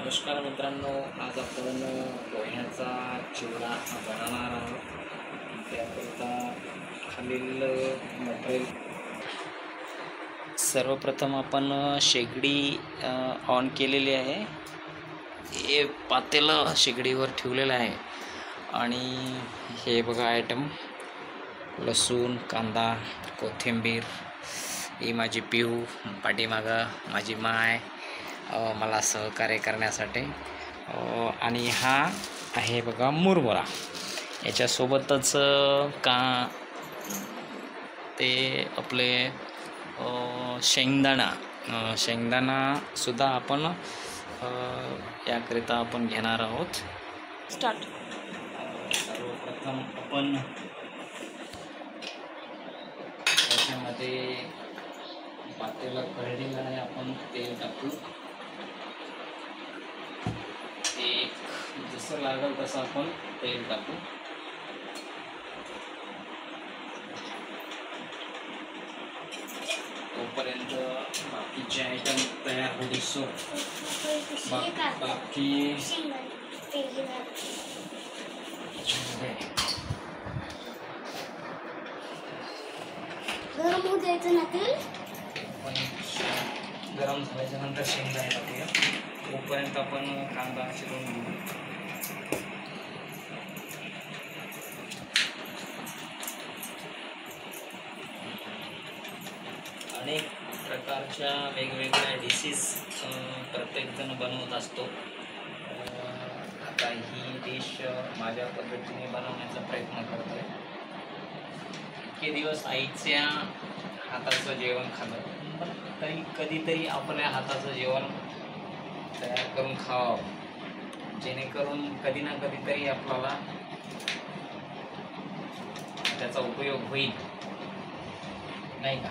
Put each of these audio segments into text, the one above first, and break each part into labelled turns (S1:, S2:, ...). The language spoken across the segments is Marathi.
S1: नमस्कार मित्रांनो, आज आपण पोह्याचा चिवडा बनवणार आहोत. त्याकरिता खालील मटेरियल. सर्वप्रथम आपण शेगडी ऑन केलेली आहे. हे पातेलं शेगडीवर ठेवलेलं आहे आणि हे बघा आयटम: लसूण, कांदा, कोथिंबीर. ही माझी पिहू, पाठीमागं माझी माय मला सहकार्य करण्यासाठी. आणि हा आहे बघा मुरमुरा. याच्यासोबतच ते आपले शेंगदाणासुद्धा आपण याकरिता आपण घेणार आहोत. स्टार्ट. सर्वप्रथम आपण त्याच्यामध्ये पातेला कढईला आहे, आपण तेल टाकू. जसं लागेल तसं आपण तेल टाकू. तोपर्यंत बाकीचे आयटम तयार होईल. बाकी
S2: गरम होऊ द्यायचं ना तेल.
S1: गरम झाल्याच्या नंतर शेंगदाणे टाकूया. तोपर्यंत आपण कांदा चिरून घेऊ. अनेक प्रकारच्या वेगवेगळ्या डिशेस प्रत्येकजण बनवत असतो. आता ही डिश माझ्या पद्धतीने बनवण्याचा प्रयत्न करतो आहे. इतके दिवस आईच्या हाताचं जेवण खाल्लं, पण तरी कधीतरी आपल्या हाताचं जेवण तयार करून खावं, जेणेकरून कधी ना कधीतरी आपल्याला त्याचा उपयोग होईल, नाही का?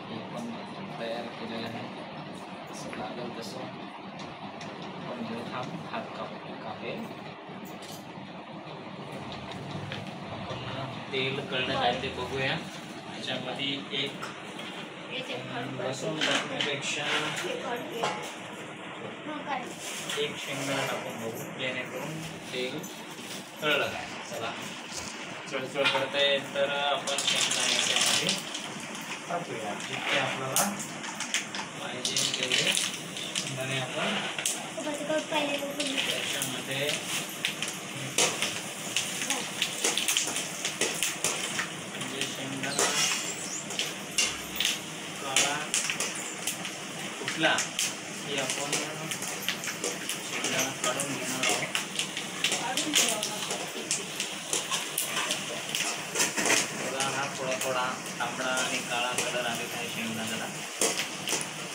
S1: हे पण तयार केलेलं आहे. असं लागेल तसं पण हात कापेल. आपण तेल कळणं आहे ते बघूया. त्याच्यामध्ये एक लसूण टाकण्यापेक्षा एक शेंगदाणा टाकून बघू, जेणेकरून तेल कळलं काय. चला, चळचळ करताय तर आपण शेंगदाणे याच्यामध्ये टाकूया. जितके आपल्याला पाहिजे तेवढे शेंगदाणे आपण त्याच्यामध्ये शेंगदाणा काळा फुटला की आपण शेंगदाणा काढून घेणार आहोत. बघा, हा थोडा तांबडा आणि काळा कलर आलेला आहे शेंगदाण्याला.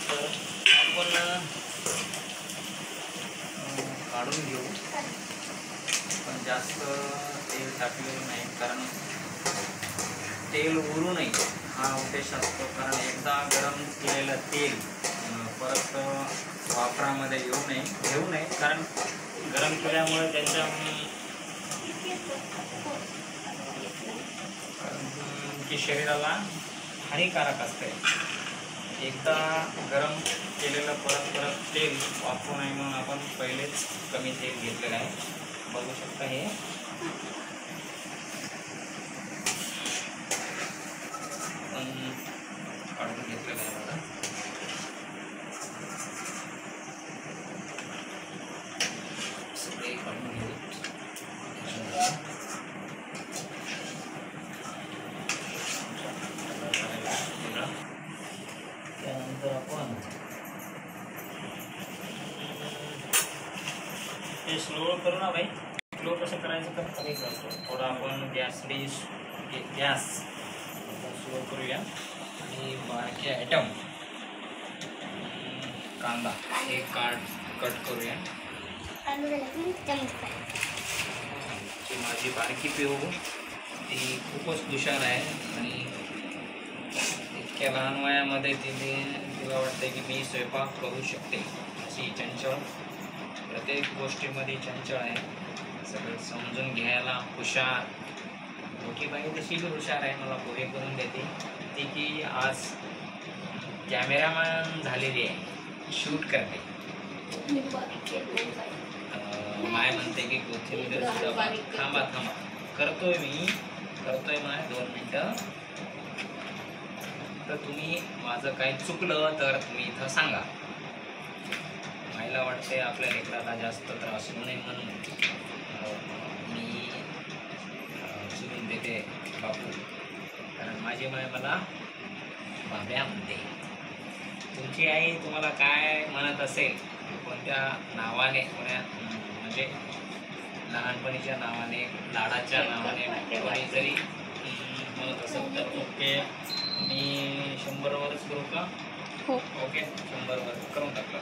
S1: तर आपण काढून घेऊ, पण जास्त तेल टाकलेलं नाही, कारण तेल उरू नये हा उद्देश असतो. कारण एकदा गरम केलेलं तेल परत वापरामध्ये घेऊ नये, कारण गरम केल्यामुळे त्याच्या की शरीराला हानिकारक असते. एकदा गरम केलेलं परत तेल वापरू नये म्हणून आपण पहिलेच कमी तेल घेतलेलं आहे. बघू शकता हे काढून घेतलेलं आहे. बघा, सगळे काढून घेऊ. त्यानंतर आपण हे स्लो करू ना भाई. स्लो कसं करायचं तर कमी करतो थोडा आपण. गॅस स्लो करूया. आणि बारके आयटम कांदा हे कट करूया. माझी बारकी पिहू ती खूपच हुशार आहे आणि इतक्या लहान वयामध्ये तिला वाटते की मी स्वयंपाक करू शकते. अशी चंचळ, प्रत्येक गोष्टीमध्ये चंचळ आहे. सगळं समजून घ्यायला हुशार. मोठी बाई तशी हुशार आहे, मला पोहे करून देते ती की आज कॅमेरामॅन झालेली आहे. शूट करते. माय म्हणते की कोथिंबीर थांबा करतोय माय 2 मिनिटं. तर तुम्ही माझं काही चुकलं तर तुम्ही इथं सांगा. मायला वाटते आपल्या लेकराला जास्त त्रास होऊ नये म्हणून मी सोडून देते बापू. कारण माझी माय मला बाब्या म्हणते. तुमची आई तुम्हाला काय म्हणत असेल, कोणत्या नावाने, म्हणजे लहानपणीच्या नावाने, लाडाच्या नावाने कोणी जरी म्हणत असेल तर ओके. मी 100 वरच करू का?
S2: हो.
S1: ओके, 100 वर करून टाकलं.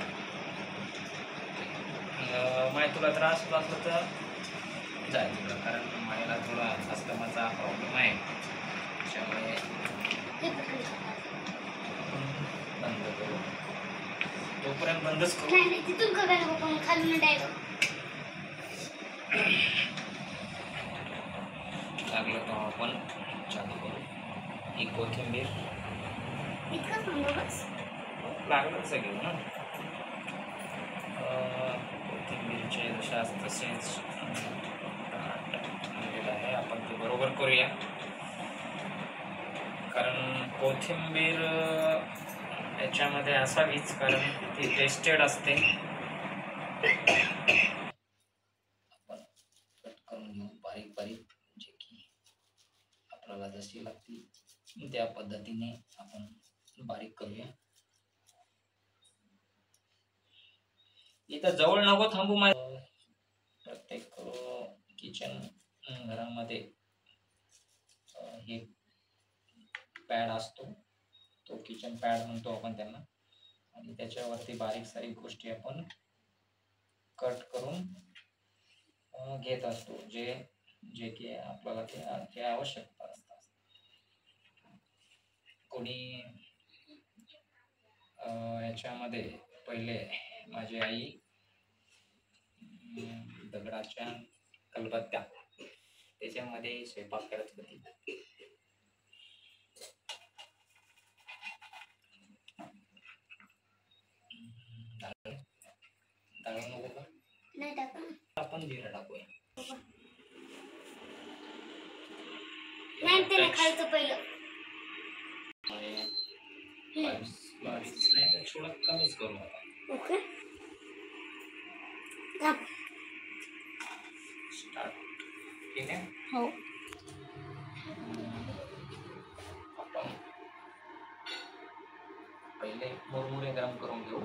S1: माय तुला त्रास होत असला तर जाय तुला, कारण मायला थोडा अस्थमाचा प्रॉब्लेम आहे. त्यामुळे बंद करू. तोपर्यंत बंदच करू. लागलं तर आपण चालू करू. ही कोथिंबीर लागलंच घेऊ ना. कोथिंबीरचे जशाच तसेच आहे. आपण ते बरोबर करूया. कारण कोथिंबीर याच्यामध्ये असावीच, कारण ती टेस्टेड असते. आपण कट करून घेऊ बारीक बारीक, जे की आपल्याला जशी लागती त्या पद्धतीने आपण बारीक करूया. इथं जवळ नको थांबू. प्रत्येक किचन घरामध्ये हे पॅड असतो, तो किचन पॅड म्हणतो आपण त्यांना. आणि त्याच्यावरती बारीक सारीक गोष्टी आपण कट करून घेत असतो, जे की आपल्याला ते आवश्यकता असतात. कोणी याच्यामध्ये पहिले माझी आई दगडाच्या खलबत्त्या त्याच्यामध्ये स्वयंपाक करत होती. आपण जिरं टाकूया.
S2: खायचं पहिलं
S1: नाही, थोडं कमीच करू.
S2: Okay,
S1: start. ठीक आहे.
S2: हो.
S1: आपण पहिले मुरमुरे गरम करून घेऊ.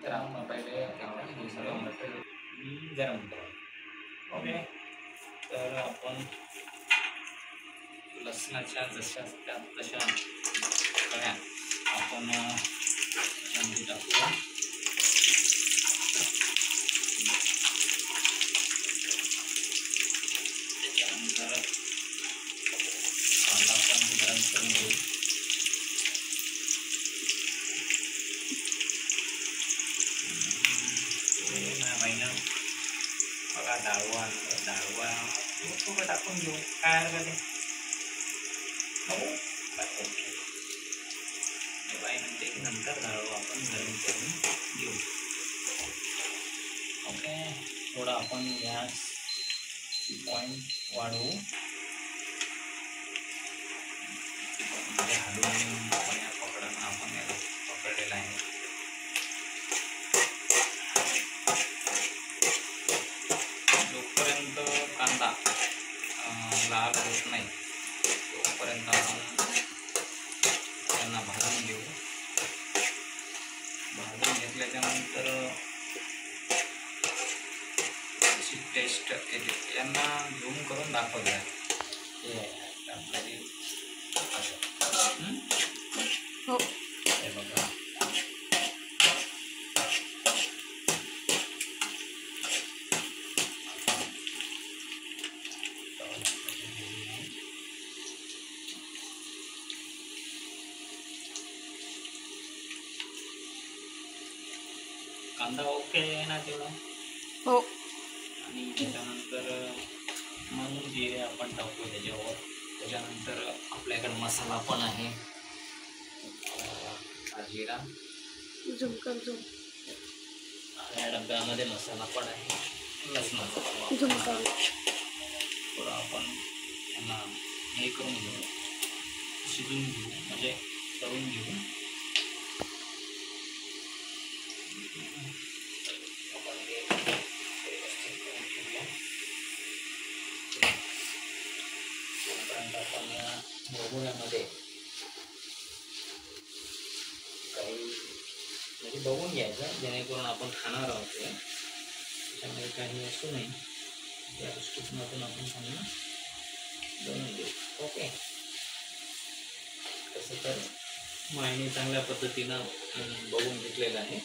S1: तर आपण पहिले हे सगळं मटेरियल गरम करू. ओके. तर आपण लसणाच्या जशा असतात तशा कळ्या आपण टाकूया. त्याच्यानंतर कांदा पण गरम करून घेऊ. बघा डाळवा थोडं टाकून घेऊ. काय हरकत आहे. बाई म्हणते की नंतर डाळवा आपण गरम करून घेऊ. ओके. थोडा आपण गॅस पॉइंट वाढवू. हलवून आपण याला पकडलेला आहे. जोपर्यंत कांदा लाल होत नाही तोपर्यंत आपण त्यांना भाजून घेऊ. भाजून घेतल्याच्या नंतर अशी टेस्ट येते. यांना झूम करून दाखवूया. हे आपल्याला
S2: हो.
S1: हे बघा. कांदा ओके आहे ना तेवढा?
S2: हो.
S1: आणि त्याच्यानंतर मग जिरे आपण टाकू त्याच्यावर. त्याच्यानंतर आपल्याकडे मसाला पण आहे. जिरा
S2: झूम कर झूम
S1: या डब्यामध्ये मसाला पण आहे लसणाचा.
S2: झूम कर.
S1: थोडं आपण यांना हे करून घेऊ, शिजून घेऊ म्हणजे तळून घेऊ. आपण हे व्यवस्थित करून घेऊया. तोपर्यंत आपण या बघूयामध्ये काही म्हणजे बघून घ्यायचं जेणेकरून आपण खाणार आहोत ते, त्याच्यामध्ये काही असू नये त्या दृष्टिकोनातून आपण त्यांना बनवून घेऊ. ओके. तसं तर मायने चांगल्या पद्धतीनं बघून घेतलेलं आहे,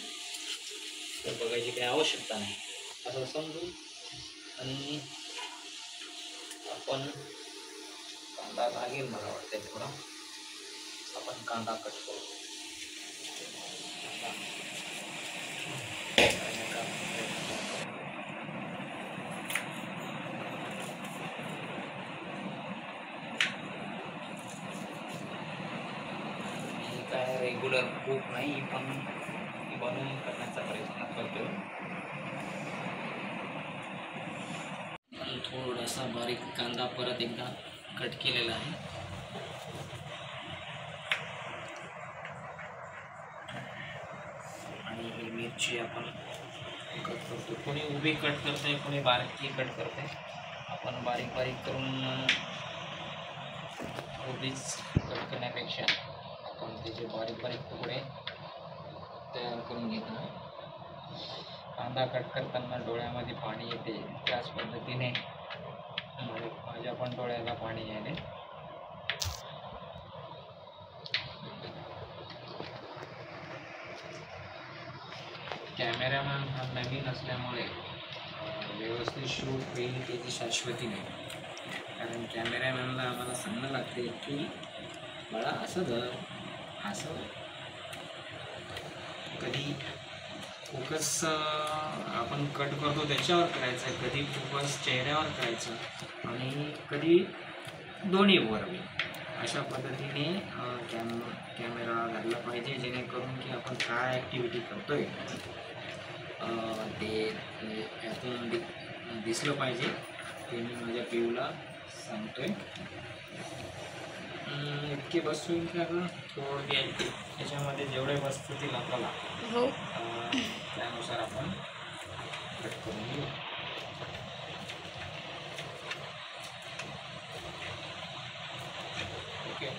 S1: तर बघायची काही आवश्यकता नाही असं समजू. आणि आपण कांदा लागेल मला वाटतं थोडा, आपण कांदा कट करू. काय रेग्युलर कुक नाही, पण बनवून करण्याचा प्रयत्न करतो. थोडासा बारीक कांदा परत एकदा कट केलेला आहे. आणि ही मिरची आपण कट करतो. कोणी उभी कट करते, कोणी बारीक कट करते. आपण बारीक बारीक करून उभीच कट करण्यापेक्षा आपण त्याचे बारीक बारीक तुकडे तयार करून घेतो. कांदा कट करताना डोळ्यामध्ये पाणी येते, त्याच पद्धतीने माझ्या पण डोळ्याला पाणी यायले. कॅमेरामॅन हा नवीन असल्यामुळे व्यवस्थित शूट होईल त्याची शाश्वती नाही. कारण कॅमेरामॅनला आम्हाला सांगणं लागते की मला असं धर, असं. कधी फोकस आपण कट करतो त्याच्यावर करायचं, कधी फोकस चेहऱ्यावर करायचं आणि कधी दोन्हीवर बी. अशा पद्धतीने कॅमेरा धरला पाहिजे, जेणेकरून की आपण काय ॲक्टिव्हिटी करतोय ते यातून दिसलं पाहिजे. ते मी माझ्या पिऊला सांगतोय. इतके बस होईल का गं? थोडी त्याच्यामध्ये जेवढे बसतील आपल्याला त्यानुसार आपण कट करून घेऊ. ओके.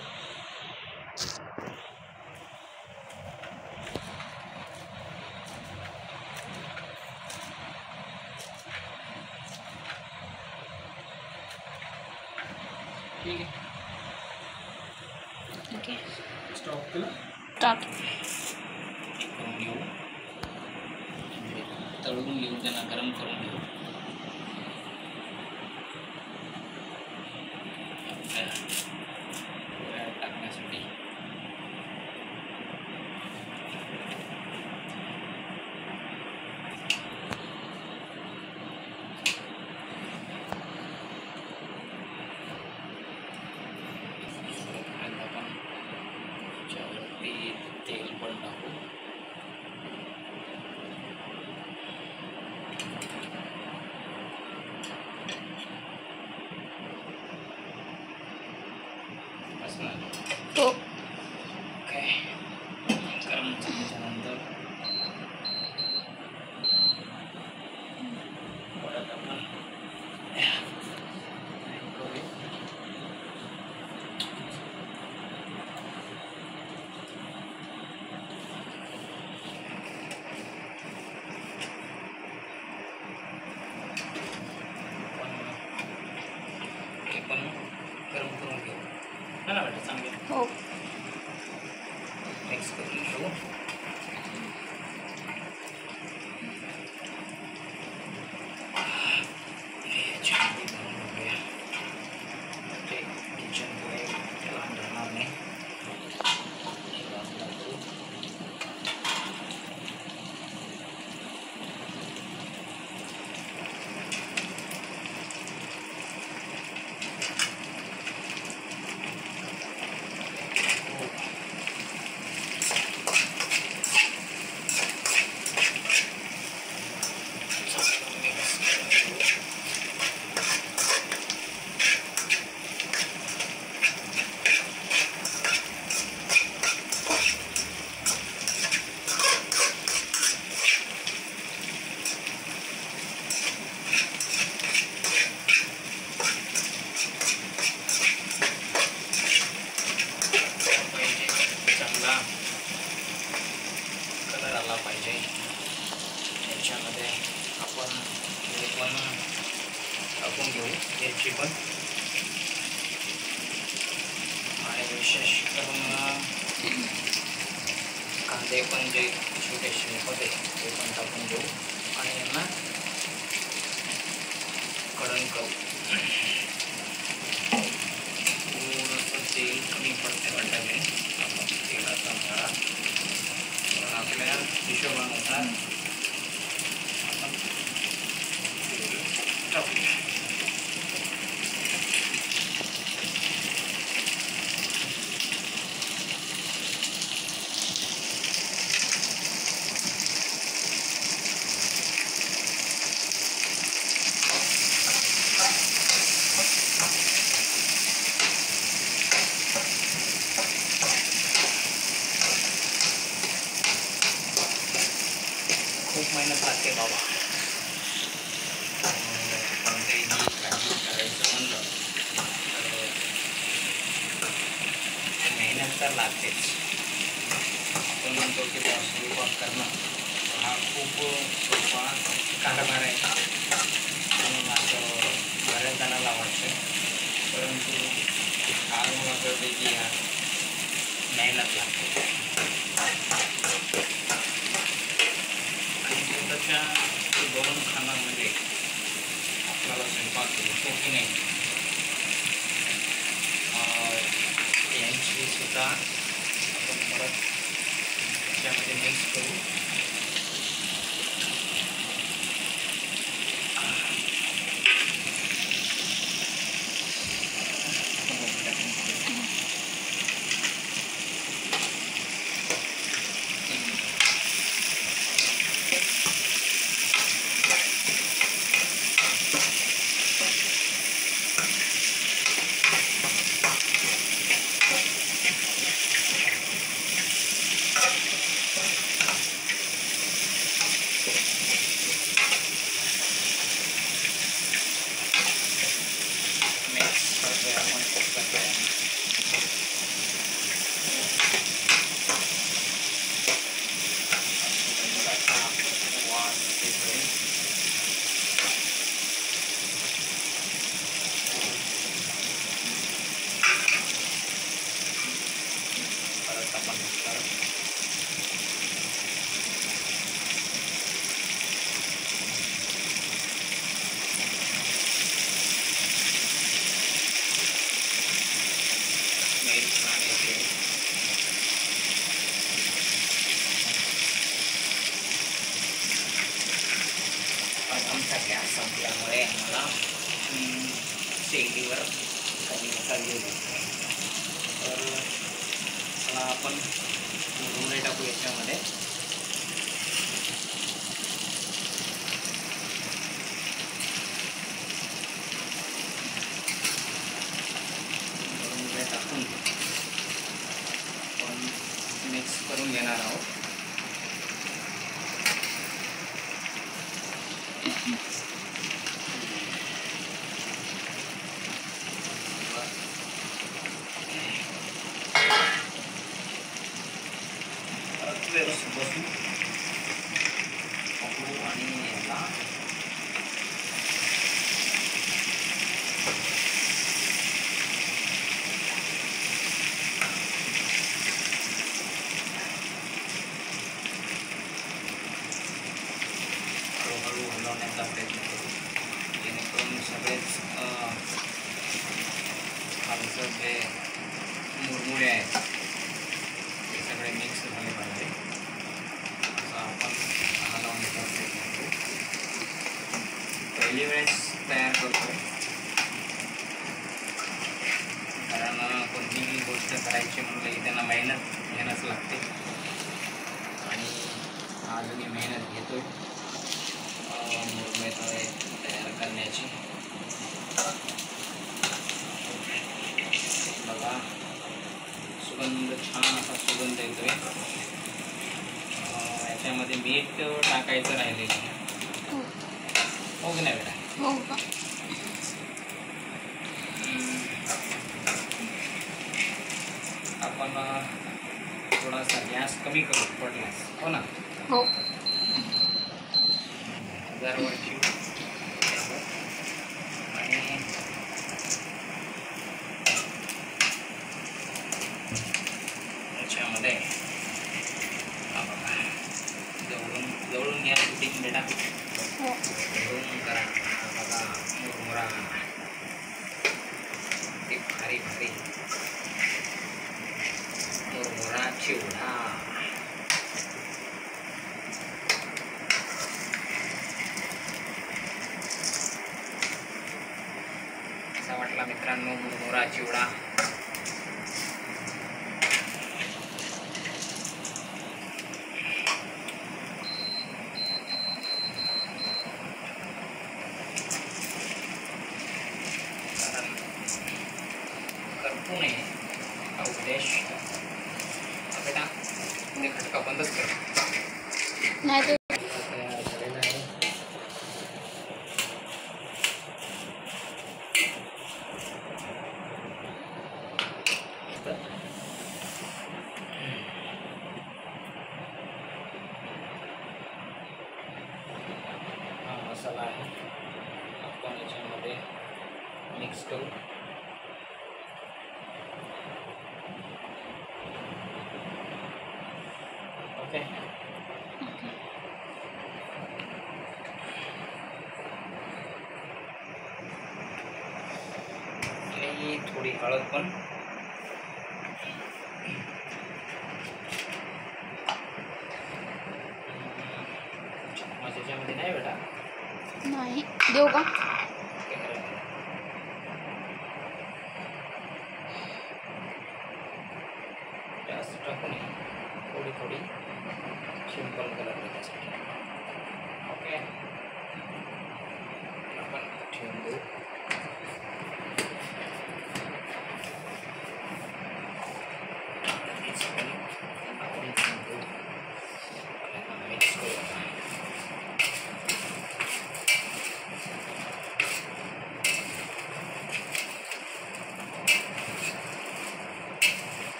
S1: ठीक आहे.
S2: ओके.
S1: स्टॉप केलं.
S2: स्टार्ट.
S1: करून घेऊ, तळून घेऊ, त्यांना गरम करून घेऊ. टाकण्यासाठी तेल पण टाकू.
S2: हो.
S1: ओके. गरम झाल्याच्यानंतर परत आपण हे पण गरम करून घेऊ. मला वाटतं चांगलं.
S2: हो.
S1: आला पाहिजे. याच्यामध्ये आपण हे पण टाकून घेऊ, याची पण. आणि विशेष करून कांदे पण जे छोटे शिंपत आहे ते पण टाकून घेऊ आणि यांना कडण करू. थोडंसं तेल कमी पडते वाटते आपण तेलाचा मळा, पण आपल्या हिशोबानुसार आपण तेल टाकूया. खूप मेहनत लागते बाबा. कोणत्याही काळजी करायचं म्हणलं तर मेहनत तर लागतेच. आपण म्हणतो की त्या स्वयंपाक करणं हा खूप सोपा कारभार आहे म्हणून असं बऱ्याच जणांना वाटतं, परंतु हा मला कळते की मेहनत लागते. स्वतःच्या बनवून खाणं म्हणजे आपल्याला स्वयंपाक येतो की नाही यांची सुद्धा आपण परत त्याच्यामध्ये मिक्स करू. गॅस संपल्यामुळे मला शेगडीवर कढीचा घेऊ तर मला आपण मुरमुरे टाकू याच्यामध्ये. मुरमुरे टाकून आपण मिक्स करून घेणार आहोत. व्यवस्थित बसून आणि याला हळूहळू हलवण्याचा प्रयत्न करू जेणेकरून सगळेच खालचं जे मुरमुरे आहेत ते सगळे मिक्स झाले पाहिजे. आपण हलवण्याचा प्रयत्न करू. पहिली वेळेस तयार करतो कारण कोणतीही गोष्ट करायची म्हणलं की त्यांना मेहनत घेणंच लागते आणि आज मी मेहनत घेतोय मुरमुरे तयार करण्याची. बघा सुगंध छान असा सुगंध येतोय. याच्यामध्ये मीठ टाकायचं राहिलेलं आहे. हो की नाही बेटा?
S2: हो का?
S1: आपण थोडासा गॅस कमी करू पडल्यास. हो ना.
S2: हो.
S1: दरवर्षी आणि याच्यामध्ये जवळून घ्या शूटिंग बेटा,
S2: हो.
S1: जवळून करा. बघा मुरमुरा ते भारी भारी मुरमुरा चिवडा. कसा वाटला मित्रांनो मुरमुरा चिवडा? करपू नये हा उद्देश. बेटा ते खटका बंदच कर.
S2: नाही तर
S1: तयार झालेला आहे. हा मसाला आहे, आपण याच्यामध्ये मिक्स करू. ओके. आणि थोडी हळद पण. त्याच्यामध्ये नाही बेटा.
S2: नाही देऊ का?
S1: जास्त टाकू नये, थोडी थोडी सिंपल कलर देण्यासाठी. ओके आपण ठेवून देऊ. आपण ठेवून देऊ. मिक्स करू.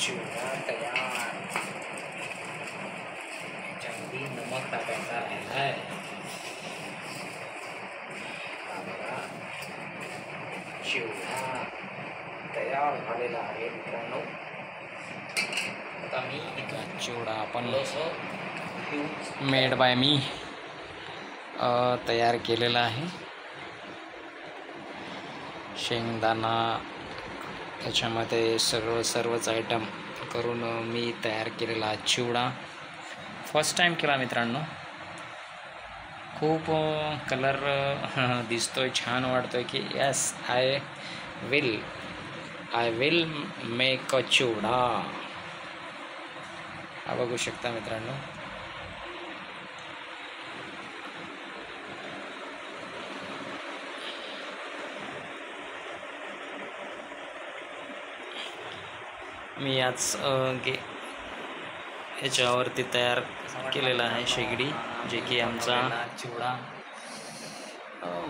S1: चिवडा तयार. याच्यामध्ये नमक टाकायचा आहे. चिवडा तयार झालेला आहे मित्रांनो. आता मी इथला चिवडा आपण मेड बाय मी तयार केलेला आहे. शेंगदाणा त्याच्यामध्ये सर्वच आयटम करून मी तयार केलेला चिवडा फर्स्ट टाइम केला मित्रांनो. खूप कलर दिसतोय, छान वाटतोय की yes I will make a chivda. हा बघू शकता मित्रांनो. मी याच्यावरती तयार केलेला आहे शेगडी, जे की आमचा चिवडा.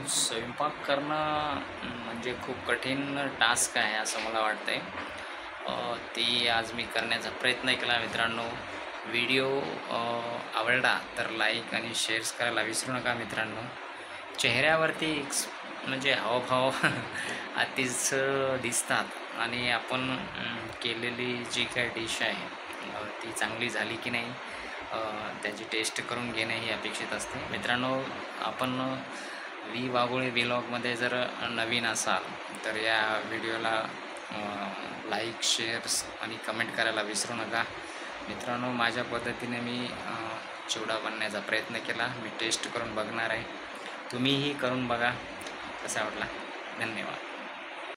S1: स्वयंपाक करणं म्हणजे खूप कठीण टास्क आहे असं मला वाटतंय. ती आज मी करण्याचा प्रयत्न केला मित्रांनो. व्हिडिओ आवडला तर लाईक आणि शेअर्स करायला विसरू नका मित्रांनो. चेहऱ्यावरती म्हणजे हावभाव अतिच दिसतात आणि आपण केलेली जी काही डिश आहे ती चांगली झाली की नाही त्याची टेस्ट करून घेणे ही अपेक्षित असते मित्रांनो. आपण वाघोळे व्लॉगमध्ये जर नवीन असाल तर या व्हिडिओला लाईक शेअर्स आणि कमेंट करायला विसरू नका मित्रांनो. माझ्या पद्धतीने मी चिवडा बनवण्याचा प्रयत्न केला. मी टेस्ट करून बघणार आहे, तुम्हीही करून बघा कसा वाटला. धन्यवाद.